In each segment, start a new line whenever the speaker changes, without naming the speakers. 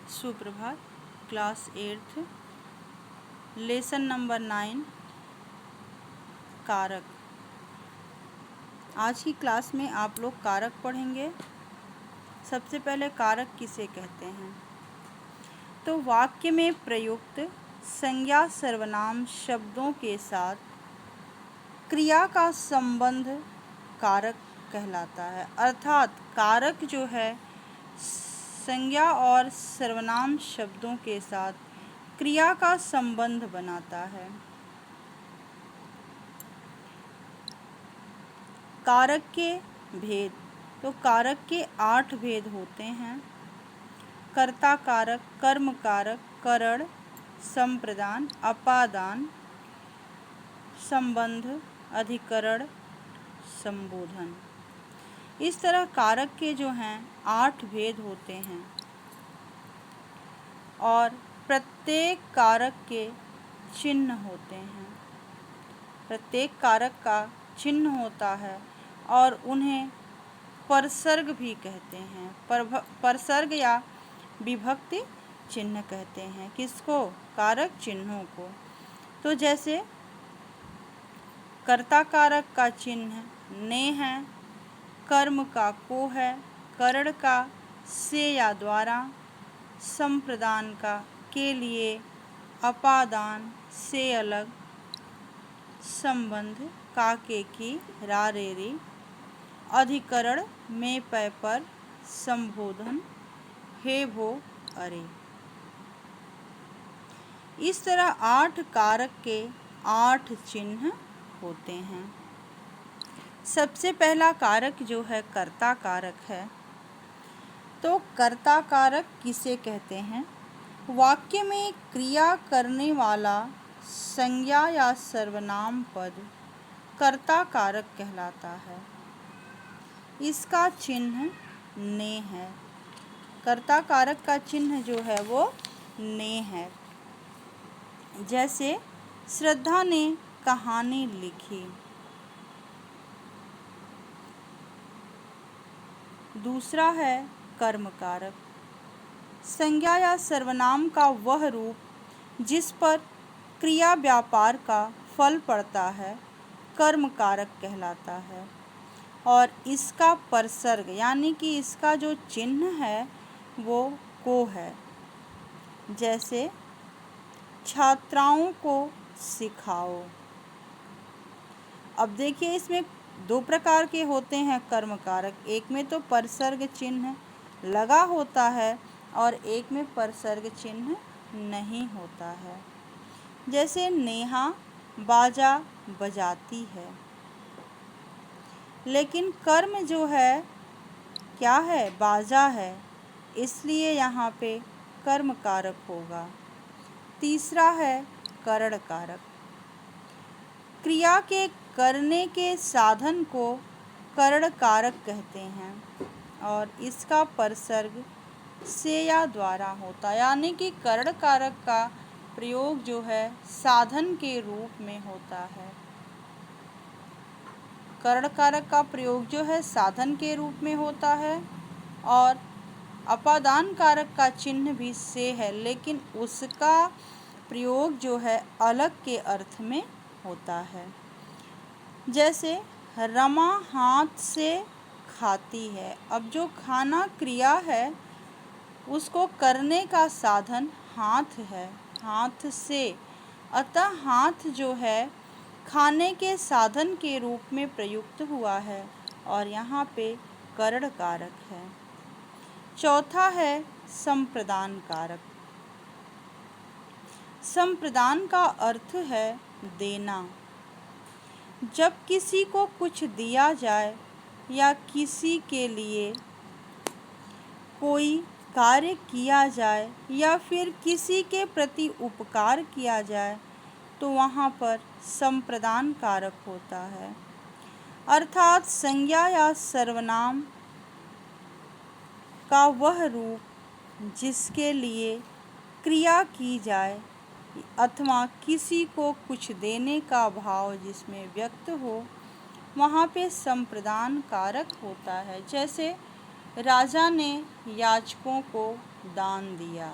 सुप्रभात। Class 8th lesson number 9 कारक। आज की क्लास में आप लोग कारक पढ़ेंगे। सबसे पहले कारक किसे कहते हैं? तो वाक्य में प्रयुक्त संज्ञा सर्वनाम शब्दों के साथ क्रिया का संबंध कारक कहलाता है। अर्थात कारक जो है संज्ञा और सर्वनाम शब्दों के साथ क्रिया का संबंध बनाता है। कारक के भेद। तो कारक के 8 भेद होते हैं। कर्ता कारक, कर्म कारक, करण, संप्रदान, अपादान, संबंध, अधिकरण, संबोधन। इस तरह कारक के जो हैं 8 भेद होते हैं और प्रत्येक कारक के चिन्ह होते हैं। प्रत्येक कारक का चिन्ह होता है और उन्हें परसर्ग भी कहते हैं। परसर्ग या विभक्ति चिन्ह कहते हैं। किसको? कारक चिन्हों को। तो जैसे कर्ता कारक का चिन्ह ने है, कर्म का को है, करण का से या द्वारा, संप्रदान का के लिए, अपादान से अलग, संबंध का के की रा रे री, अधिकरण में पै पर, संबोधन हे भो अरे। इस तरह 8 कारक के 8 चिन्ह होते हैं। सबसे पहला कारक जो है कर्ता कारक है। तो कर्ता कारक किसे कहते हैं? वाक्य में क्रिया करने वाला संज्ञा या सर्वनाम पद कर्ता कारक कहलाता है। इसका चिन्ह ने है। कर्ता कारक का चिन्ह जो है वो ने है। जैसे श्रद्धा ने कहानी लिखी। दूसरा है कर्म कारक। संज्ञा या सर्वनाम का वह रूप जिस पर क्रिया व्यापार का फल पड़ता है कर्म कारक कहलाता है और इसका परसर्ग यानी कि इसका जो चिन्ह है वो को है। जैसे छात्राओं को सिखाओ। अब देखिए इसमें 2 प्रकार के होते हैं कर्म कारक। एक में तो परसर्ग चिन्ह लगा होता है और एक में परसर्ग चिन्ह नहीं होता है। जैसे नेहा बाजा बजाती है, लेकिन कर्म जो है क्या है? बाजा है, इसलिए यहाँ पे कर्म कारक होगा। तीसरा है करण कारक। क्रिया के करने के साधन को करण कारक कहते हैं और इसका परसर्ग से या द्वारा होता है, यानी कि करण कारक का प्रयोग जो है साधन के रूप में होता है। करण कारक का प्रयोग जो है साधन के रूप में होता है और अपादान कारक का चिन्ह भी से है, लेकिन उसका प्रयोग जो है अलग के अर्थ में होता है। जैसे रमा हाथ से खाती है। अब जो खाना क्रिया है उसको करने का साधन हाथ है, हाथ से। अतः हाथ जो है खाने के साधन के रूप में प्रयुक्त हुआ है और यहाँ पे करण कारक है। चौथा है संप्रदान कारक। संप्रदान का अर्थ है देना। जब किसी को कुछ दिया जाए या किसी के लिए कोई कार्य किया जाए या फिर किसी के प्रति उपकार किया जाए तो वहाँ पर संप्रदान कारक होता है। अर्थात संज्ञा या सर्वनाम का वह रूप जिसके लिए क्रिया की जाए अथवा किसी को कुछ देने का भाव जिसमें व्यक्त हो वहाँ पे संप्रदान कारक होता है। जैसे राजा ने याचकों को दान दिया।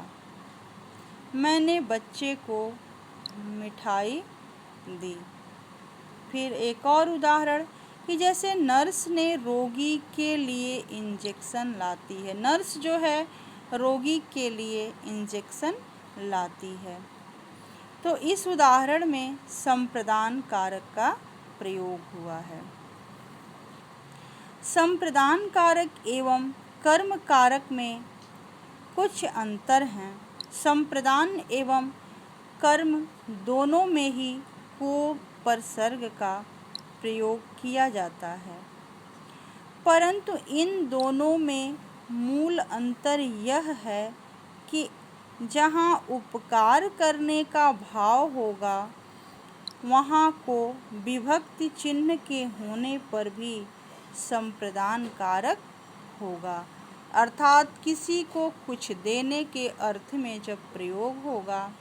मैंने बच्चे को मिठाई दी। फिर एक और उदाहरण कि जैसे नर्स ने रोगी के लिए इंजेक्शन लाती है। नर्स जो है रोगी के लिए इंजेक्शन लाती है। तो इस उदाहरण में संप्रदान कारक का प्रयोग हुआ है। संप्रदान कारक एवं कर्म कारक में कुछ अंतर हैं। संप्रदान एवं कर्म दोनों में ही को-उपसर्ग का प्रयोग किया जाता है, परंतु इन दोनों में मूल अंतर यह है कि जहाँ उपकार करने का भाव होगा वहाँ को विभक्ति चिन्ह के होने पर भी संप्रदान कारक होगा, अर्थात किसी को कुछ देने के अर्थ में जब प्रयोग होगा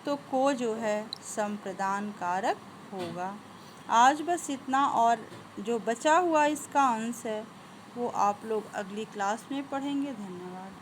तो को जो है संप्रदान कारक होगा। आज बस इतना, और जो बचा हुआ इसका अंश है वो आप लोग अगली क्लास में पढ़ेंगे। धन्यवाद।